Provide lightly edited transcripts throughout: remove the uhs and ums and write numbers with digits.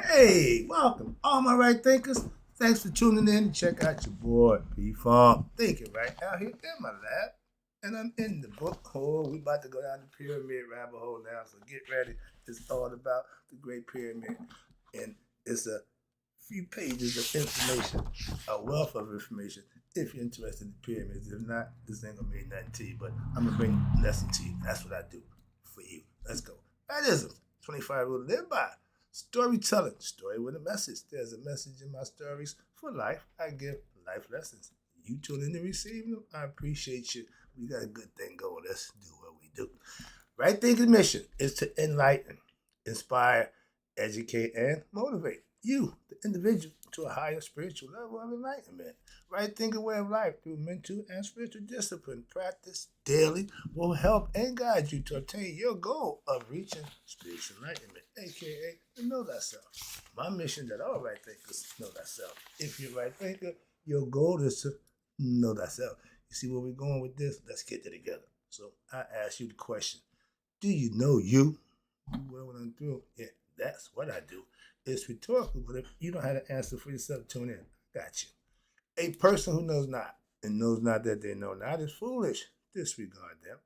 Hey, welcome, all my right thinkers. Thanks for tuning in. Check out your boy, P Farm. Thinking right out here in my lab. And I'm in the book hole. We about to go down the pyramid rabbit hole now, so get ready. It's all about the Great Pyramid. And it's a few pages of information, a wealth of information, if you're interested in the pyramids. If not, this ain't gonna mean nothing to you, but I'm gonna bring a lesson to you. That's what I do for you. Let's go. That is a 25 rule to live by. Storytelling, story with a message. There's a message in my stories for life. I give life lessons. You tune in and receive them. I appreciate you. We got a good thing going. Let's do what we do. Right thinking mission is to enlighten, inspire, educate, and motivate you, the individual, to a higher spiritual level of enlightenment. Right thinking way of life through mental and spiritual discipline practice daily will help and guide you to attain your goal of reaching spiritual enlightenment, aka to know thyself. My mission that all right thinkers know thyself. If you're a right thinker, your goal is to know thyself. You see where we're going with this? Let's get it together. So I ask you the question: do you know you? Well, what I'm through, yeah, that's what I do. It's rhetorical, but if you don't have to answer for yourself, tune in. Got you. A person who knows not and knows not that they know not is foolish. Disregard them.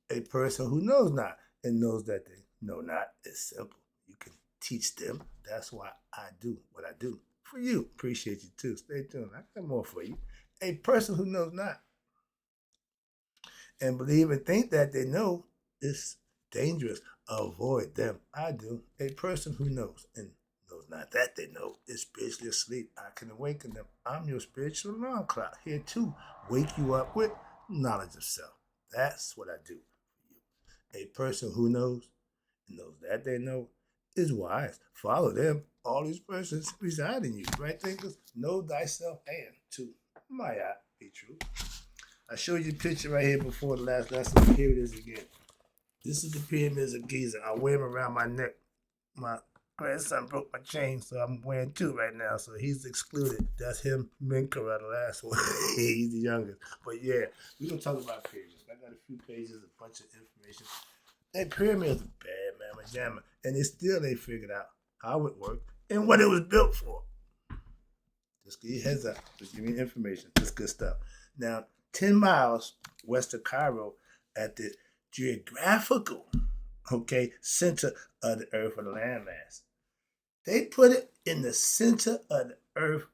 A person who knows not and knows that they know not is simple. You can teach them. That's why I do what I do. For you, appreciate you too. Stay tuned. I got more for you. A person who knows not and believe and think that they know is dangerous. Avoid them. I do. A person who knows and knows not that they know is spiritually asleep. I can awaken them. I'm your spiritual alarm clock here to wake you up with knowledge of self. That's what I do for you. A person who knows and knows that they know is wise. Follow them. All these persons reside in you. Right thinkers, know thyself and to my eye be true. I showed you a picture right here before the last lesson. Here it is again. This is the pyramids of Giza. I wear them around my neck. My grandson broke my chain, so I'm wearing two right now. So he's excluded. That's him, Minka, the last one. He's the youngest. But yeah, we're gonna talk about pyramids. I got a few pages, a bunch of information. That pyramids are bad, man, jamma. And it's still they figured out how it worked and what it was built for. Just give you a heads up. Just give me information. This good stuff. Now, 10 miles west of Cairo at the geographical, center of the earth of the landmass. They put it in the center of the earth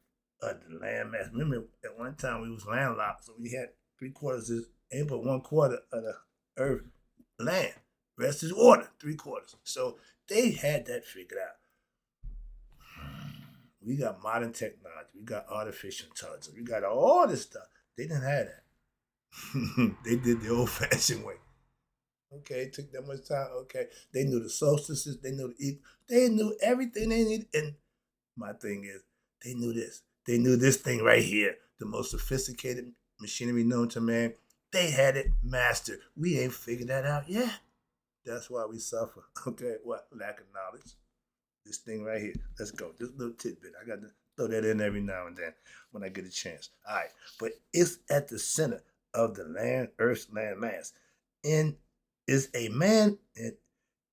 of the landmass. Remember, at one time we was landlocked, so we had three quarters is ain't but one quarter of the earth land. Rest is water, three quarters. So they had that figured out. We got modern technology. We got artificial intelligence. We got all this stuff. They didn't have that. They did the old-fashioned way. Okay, it took that much time. Okay, they knew the solstices. They knew they knew everything they needed. And my thing is, they knew this. They knew this thing right here, the most sophisticated machinery known to man. They had it mastered. We ain't figured that out yet. That's why we suffer. Okay, what? Lack of knowledge. This thing right here. Let's go. This little tidbit. I got to throw that in every now and then when I get a chance. All right. But it's at the center of the Earth's land mass. And it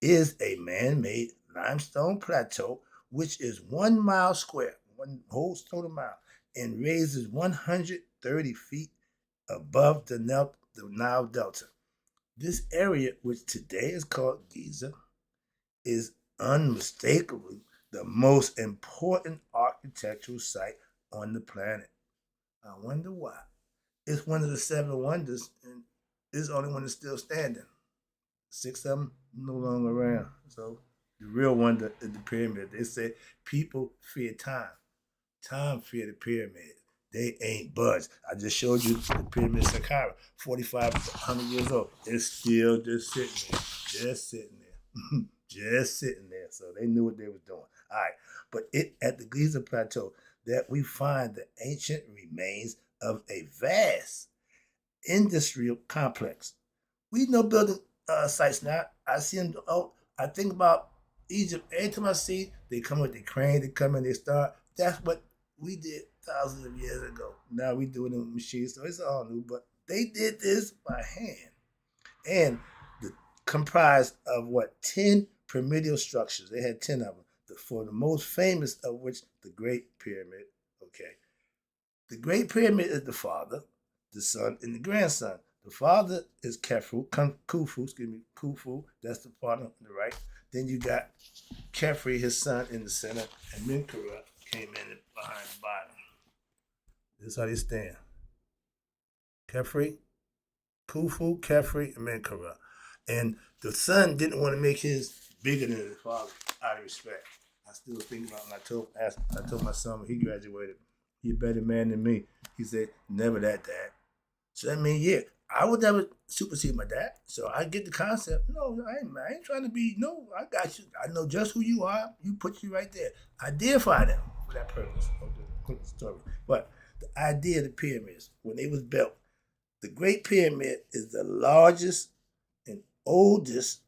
is a man-made limestone plateau, which is 1 mile square, one whole total mile, and raises 130 feet above the Nile Delta. This area, which today is called Giza, is unmistakably the most important architectural site on the planet. I wonder why. It's one of the seven wonders, and it's the only one that's still standing. Six of them no longer around. So the real wonder is the pyramid. They say people fear time. Time fear the pyramid. They ain't budged. I just showed you the pyramid of Saqqara, 4,500 years old. It's still just sitting there. Just sitting there. Just sitting there. So they knew what they was doing. All right. But it at the Giza Plateau that we find the ancient remains of a vast industrial complex. We know building sites now. I see them. Oh, I think about Egypt. Every time I see, they come with the crane. They come and they start. That's what we did thousands of years ago. Now we do it in machines, so it's all new. But they did this by hand, and the comprised of what 10 pyramidal structures. They had 10 of them. for the most famous of which, the Great Pyramid. Okay. The Great Pyramid is the father, the son, and the grandson. The father is Khufu. That's the father on the right. Then you got Khafre, his son, in the center, and Menkaure came in behind the bottom. This is how they stand. Khufu, Khafre, and Menkaure. And the son didn't want to make his bigger than his father out of respect. I still think about when I told my son when he graduated, he's a better man than me. He said, never that, Dad. So that means, yeah, I would never supersede my dad. So I get the concept. No, I ain't trying to be, no, I got you. I know just who you are. You put you right there. I deify them for that purpose of the quick story. But the idea of the pyramids, when they was built, the Great Pyramid is the largest and oldest,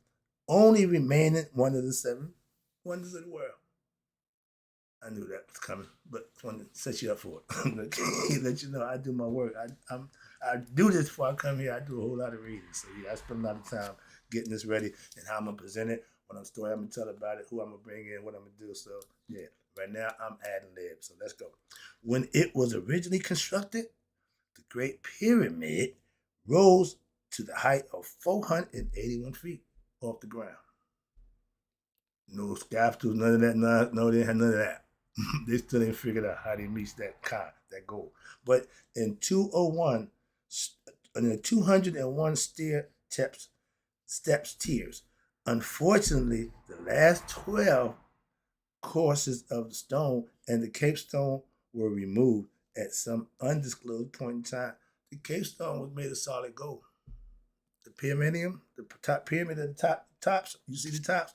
only remaining one of the 7 wonders of the world. I knew that was coming, but I wanted to set you up for it. Let you know I do my work. I do this before I come here. I do a whole lot of reading. So yeah, I spend a lot of time getting this ready and how I'm gonna present it, what I'm story I'm gonna tell about it, who I'm gonna bring in, what I'm gonna do. So yeah, right now I'm adding lib. So let's go. When it was originally constructed, the Great Pyramid rose to the height of 481 feet off the ground. No scaffolds, none of that. No, they didn't have none of that. They still didn't figure out how they reached that goal. But in 201, in the 201 steps tiers, unfortunately, the last 12 courses of the stone and the capstone were removed at some undisclosed point in time. The capstone was made of solid gold. The pyramidium, the top pyramid at the tops, you see the tops?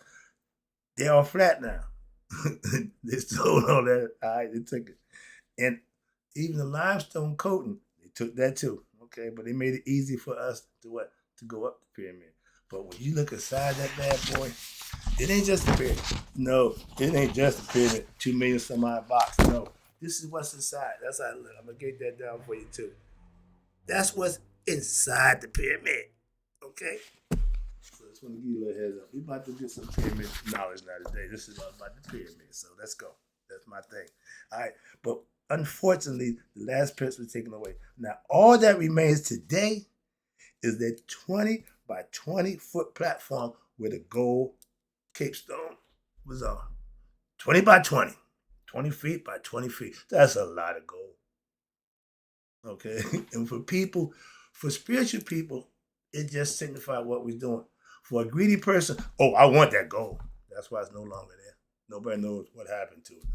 They're all flat now. They stole all that. All right, they took it. And even the limestone coating, they took that too. Okay, but they made it easy for us to what? To go up the pyramid. But when you look inside that bad boy, it ain't just a pyramid. No, it ain't just a pyramid. 2 million some odd box. No, this is what's inside. That's how I look. I'm gonna get that down for you too. That's what's inside the pyramid. Okay. So I just want to give you a little heads up. We're about to get some pyramid knowledge now today. This is all about the pyramid. So let's go. That's my thing. All right. But unfortunately, the last piece was taken away. Now, all that remains today is that 20 by 20 foot platform where the gold capstone was on. 20 by 20. 20 feet by 20 feet. That's a lot of gold. Okay. And for spiritual people, it just signified what we're doing. For a greedy person, oh, I want that gold. That's why it's no longer there. Nobody knows what happened to it.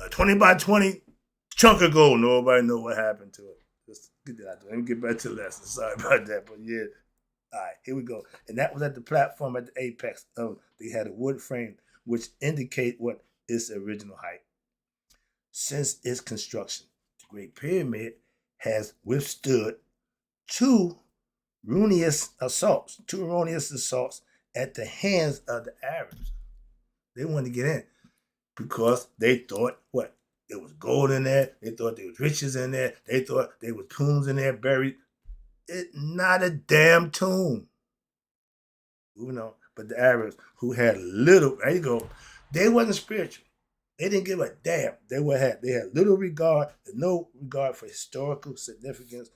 20 by 20 chunk of gold. Nobody knows what happened to it. Just get that out there. Let me get back to the lesson. Sorry about that, but yeah. All right, here we go. And that was at the platform at the apex. They had a wood frame which indicate what its original height. Since its construction, the Great Pyramid has withstood two erroneous assaults at the hands of the Arabs. They wanted to get in because they thought what? It was gold in there. They thought there was riches in there. They thought there was tombs in there buried. It's not a damn tomb. Moving on. But the Arabs, who had little, there you go, they wasn't spiritual. They didn't give a damn. They had little regard and no regard for historical significance.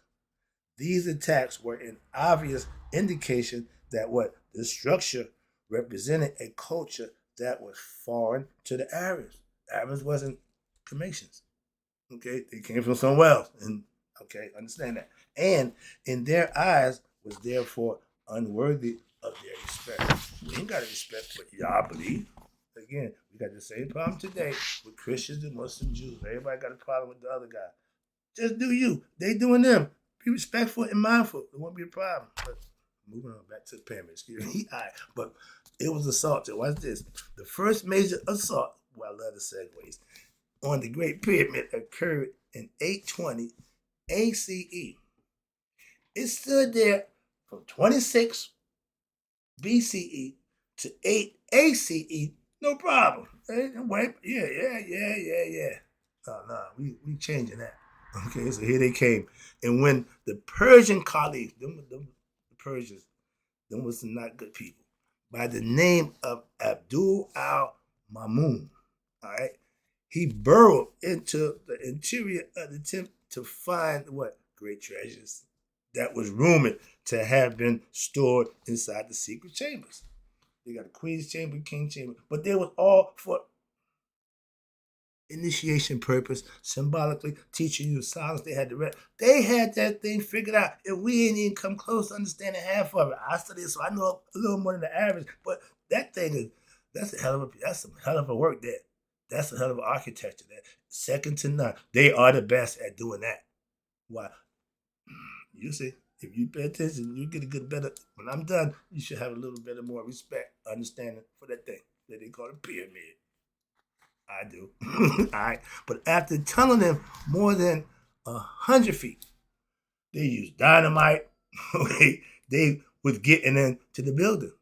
These attacks were an obvious indication that what the structure represented a culture that was foreign to the Arabs. The Arabs wasn't Commissions. Okay, they came from somewhere else. And okay, understand that. And in their eyes was therefore unworthy of their respect. We ain't got to respect what y'all believe. Again, we got the same problem today with Christians and Muslim Jews. Everybody got a problem with the other guy. Just do you. They doing them. Be respectful and mindful. It won't be a problem. But moving on back to the pyramid. Excuse me. All right. But it was assaulted. Watch this. The first major assault, well, I love the segues, on the Great Pyramid occurred in 820 ACE. It stood there from 26 BCE to 8 ACE. No problem. Yeah. No, we changing that. Okay, so here they came. And when the Persian caliphs, the Persians, them was some not good people. by the name of Abdul al-Mamun. All right. He burrowed into the interior of the temple to find what? Great treasures that was rumored to have been stored inside the secret chambers. They got a queen's chamber, king chamber, but they was all for initiation purpose, symbolically teaching you silence. They had the rest. They had that thing figured out. If we ain't even come close to understanding half of it, I studied, so I know a little more than the average. But that thing is that's some hell of a work there. That's a hell of an architecture there. Second to none. They are the best at doing that. Why? You see, if you pay attention, you get a good better. When I'm done, you should have a little bit of more respect, understanding for that thing that they call a pyramid. I do. All right. But after tunneling them more than 100 feet, they used dynamite. They was getting into the building.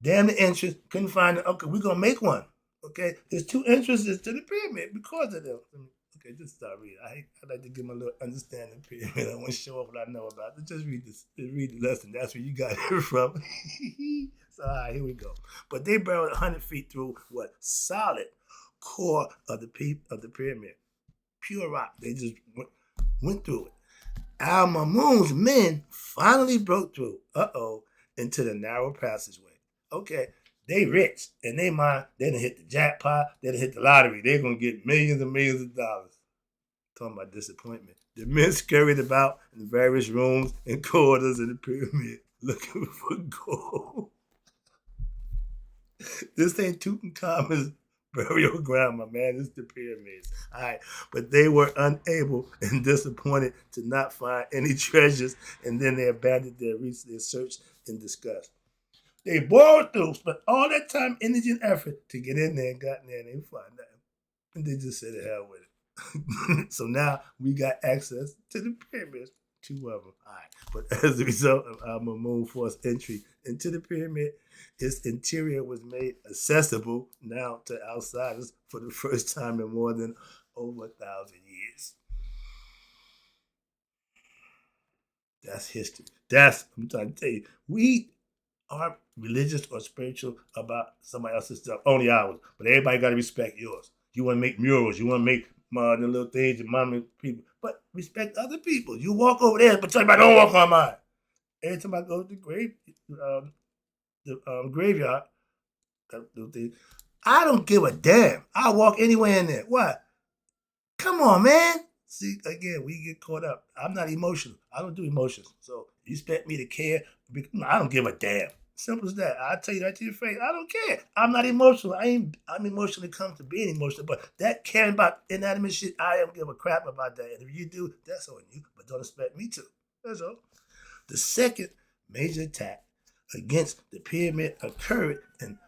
Damn the entrance. Couldn't find it. Okay, we're going to make one. Okay. There's 2 entrances to the pyramid because of them. Okay, just start reading. I like to give my little understanding of the pyramid. I want to show off what I know about it. Just read this. Just read the lesson. That's where you got it from. So, all right, here we go. But they burrowed 100 feet through what? Solid core of the pyramid. Pure rock. They just went through it. Al-Mamun's men finally broke through, into the narrow passageway. Okay, they rich, and they mind, they done hit the jackpot, they done hit the lottery. They're going to get millions and millions of dollars. Talking about disappointment. The men scurried about in the various rooms and corridors of the pyramid looking for gold. This ain't Tutankhamun's burial ground, my man. It's the pyramids. All right. But they were unable and disappointed to not find any treasures, and then they abandoned their search in disgust. They bored through, spent all that time, energy, and effort to get in there and got in there and they didn't find nothing. And they just said, the hell with it. So now we got access to the pyramids. 2 of them. All right. But as a result of Al-Mamun forced entry into the pyramid, its interior was made accessible now to outsiders for the first time in more than over 1,000 years. That's history. I'm trying to tell you, we are religious or spiritual about somebody else's stuff, only ours. But everybody got to respect yours. You want to make murals, you want to make the little things and mommy people, but respect other people. You walk over there, but tell me, don't walk on mine. Every time I go to the graveyard, I don't give a damn. I walk anywhere in there. What? Come on, man. See, again, we get caught up. I'm not emotional. I don't do emotions. So you expect me to care? I don't give a damn. Simple as that. I'll tell you that to your face. I don't care. I'm not emotional. I'm emotionally come to being emotional, but that caring about inanimate shit, I don't give a crap about that. And if you do, that's on you. But don't expect me to. That's all. The second major attack against the pyramid occurred in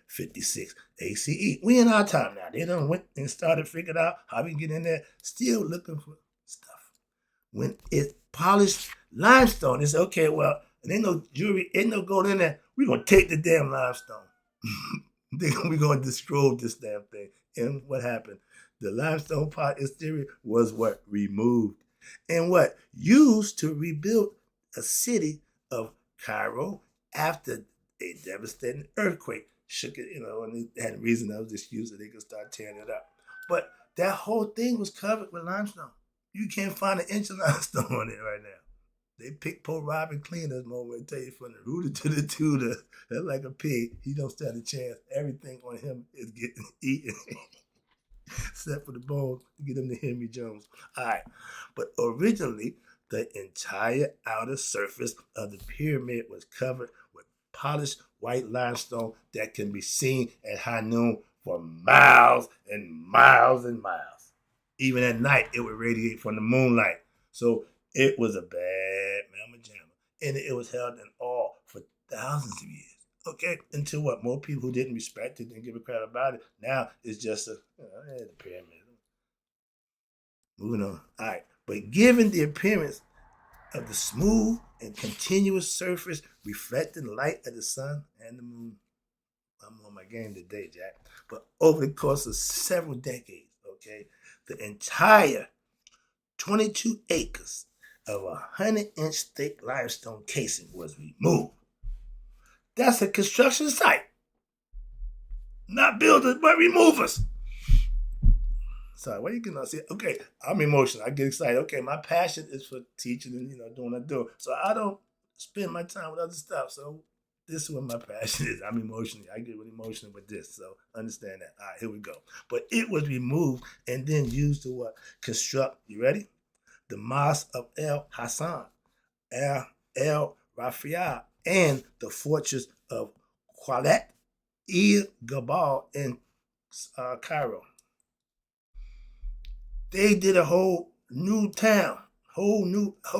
56 ACE. We in our time now. They done went and started figuring out how we can get in there, still looking for stuff. When it's polished limestone, it's okay, well, and ain't no jewelry, ain't no gold in there. We're going to take the damn limestone. We're going to destroy this damn thing. And what happened? The limestone part exterior was what? Removed. And what? Used to rebuild a city of Cairo after a devastating earthquake shook it, and they had a reason that was excuse that they could start tearing it up. But that whole thing was covered with limestone. You can't find an inch of limestone on it right now. They pick Pope Robin clean this moment and tell you from the rooter to the tutor, that's like a pig. He don't stand a chance. Everything on him is getting eaten. Except for the bones to get him to Henry Jones. All right. But originally, the entire outer surface of the pyramid was covered with polished white limestone that can be seen at high noon for miles and miles and miles. Even at night, it would radiate from the moonlight. So it was a bad mamma jamma. And it was held in awe for thousands of years. Okay, until what? More people who didn't respect it, didn't give a crap about it. Now it's just the pyramid. Moving on. All right. But given the appearance of the smooth and continuous surface reflecting the light of the sun and the moon, I'm on my game today, Jack. But over the course of several decades, okay, the entire 22 acres of a 100-inch thick limestone casing was removed. That's a construction site. Not builders, but removers. Sorry, what are you gonna say? Okay, I'm emotional. I get excited. Okay, my passion is for teaching and doing what I do. So I don't spend my time with other stuff. So this is what my passion is. I'm emotional. I get really emotional with this. So understand that. All right, here we go. But it was removed and then used to what? Construct. You ready? The Mosque of El Hassan, El Rafiah, and the fortress of Qalat El Gabal in Cairo. They did a whole new town, whole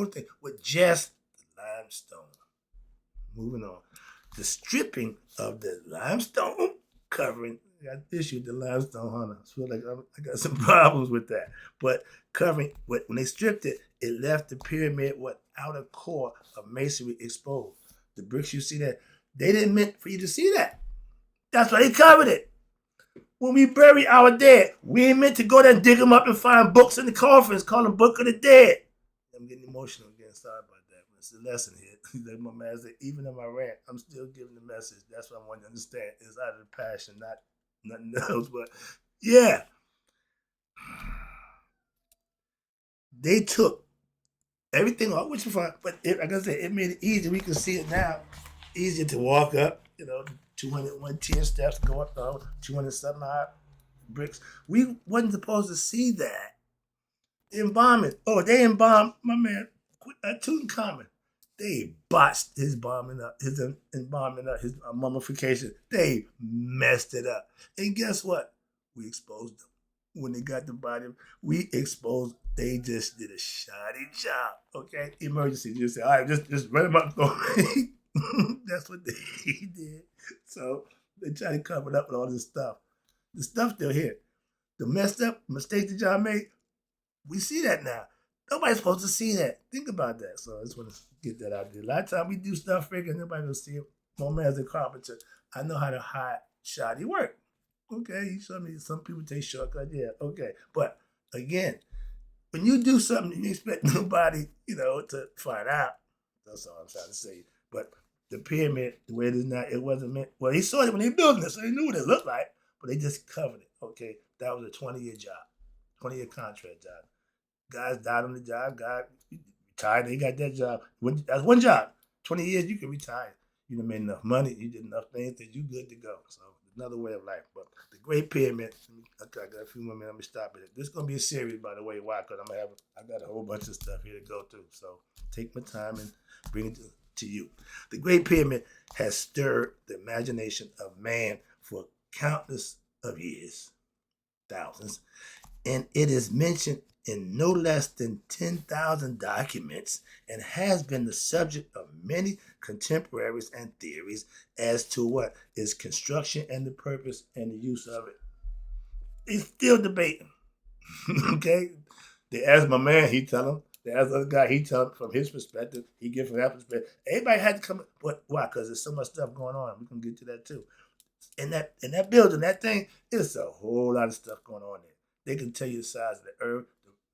thing with just limestone. Moving on. The stripping of the limestone covering. I got issued the limestone, huh? I feel like I got some problems with that. But covering, when they stripped it, it left the pyramid with outer core of masonry exposed. The bricks you see that, they didn't meant for you to see that. That's why they covered it. When we bury our dead, we ain't meant to go there and dig them up and find books in the coffins, call them Book of the Dead. I'm getting emotional again. Sorry about that. But it's a lesson here. Like my man said, even in my rant, I'm still giving the message. That's what I want you to understand. It's out of the passion, not nothing else. But yeah, they took everything off, which is fine. But like I said, it made it easier. We can see it now. Easier to walk up, 210 steps, go up 200 something high bricks. We wasn't supposed to see that. Embalming. Oh, they embalmed my man, Tutankhamun. They botched his embalming up, his mummification. They messed it up. And guess what? We exposed them. When they got the body, we exposed. They just did a shoddy job. Okay, emergency. Just say, all right, just run them up. That's what they did. So they try to cover it up with all this stuff. The stuff still here. The messed up mistakes that y'all made, we see that now. Nobody's supposed to see that. Think about that. So I just want to get that out there. A lot of times we do stuff figuring nobody will see it. My man's a carpenter. I know how to hide shoddy work. Okay, you showed me some people take shortcuts. Yeah, okay. But again, when you do something, you expect nobody, to find out. That's all I'm trying to say. But the pyramid, the way it is now, it wasn't meant. Well, he saw it when they built it, so they knew what it looked like, but they just covered it. Okay, that was a 20-year job, 20-year contract job. Guys died on the job. Guy retired. They got that job. That's one job. 20 years, you can retire. You done made enough money. You did enough things that you good to go. So another way of life. But the Great Pyramid. Okay, I got a few more minutes. Let me stop it. This is gonna be a series, by the way. Why? Because I got a whole bunch of stuff here to go through. So take my time and bring it to you. The Great Pyramid has stirred the imagination of man for countless of years, thousands, and it is mentioned in no less than 10,000 documents and has been the subject of many contemporaries and theories as to what is construction and the purpose and the use of it. It's still debating. Okay? They ask my man, he tell them. They ask the other guy, he tell them from his perspective. He give from that perspective. Everybody had to come. But why? Because there's so much stuff going on. We can get to that too. In that building, that thing, it's a whole lot of stuff going on there. They can tell you the size of the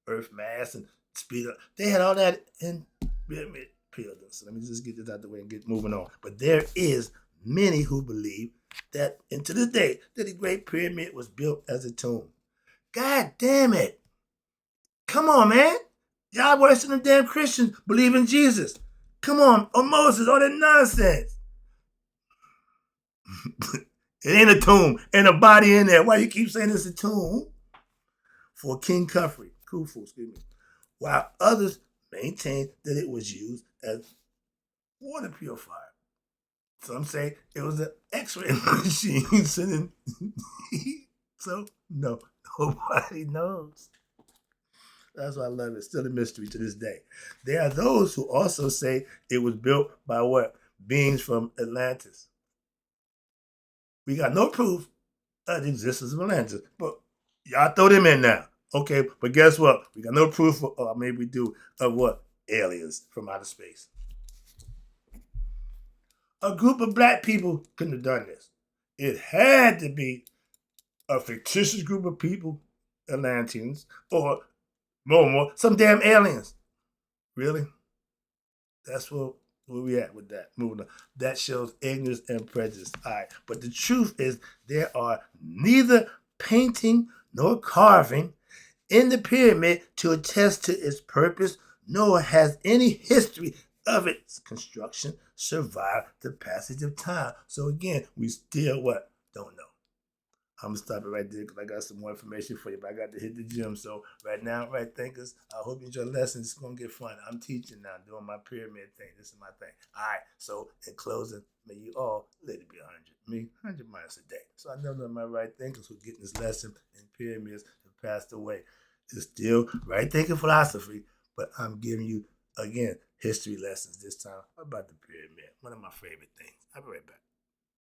earth mass and speed up. They had all that in pyramid buildings. So let me just get this out the way and get moving on. But there is many who believe that, and to this day, that the Great Pyramid was built as a tomb. God damn it. Come on, man. Y'all worse than the damn Christians believe in Jesus. Come on, or Moses, all that nonsense. It ain't a tomb. Ain't a body in there. Why you keep saying it's a tomb? For King Khufu, while others maintain that it was used as water purifier. Some say it was an X-ray machine sending. So no, nobody knows. That's why I love it. It's still a mystery to this day. There are those who also say it was built by what? Beings from Atlantis. We got no proof of the existence of Atlantis, but y'all throw them in now. Okay, but guess what? We got no proof, or maybe we do, of what? Aliens from outer space. A group of black people couldn't have done this. It had to be a fictitious group of people, Atlanteans, or more, some damn aliens. Really? That's where we at with that. Moving on. That shows ignorance and prejudice. All right. But the truth is there are neither painting nor carving in the pyramid to attest to its purpose, nor has any history of its construction survived the passage of time. So again, we still what? Don't know. I'm gonna stop it right there because I got some more information for you, but I got to hit the gym. So right now, right thinkers, I hope you enjoy the lesson. It's gonna get fun. I'm teaching now, doing my pyramid thing. This is my thing. All right. So in closing, may you all let it be 100. Me, 100 miles a day. So I know that my right thinkers who getting this lesson in pyramids have passed away. It's still right thinking philosophy, but I'm giving you again history lessons this time about the pyramid. One of my favorite things. I'll be right back.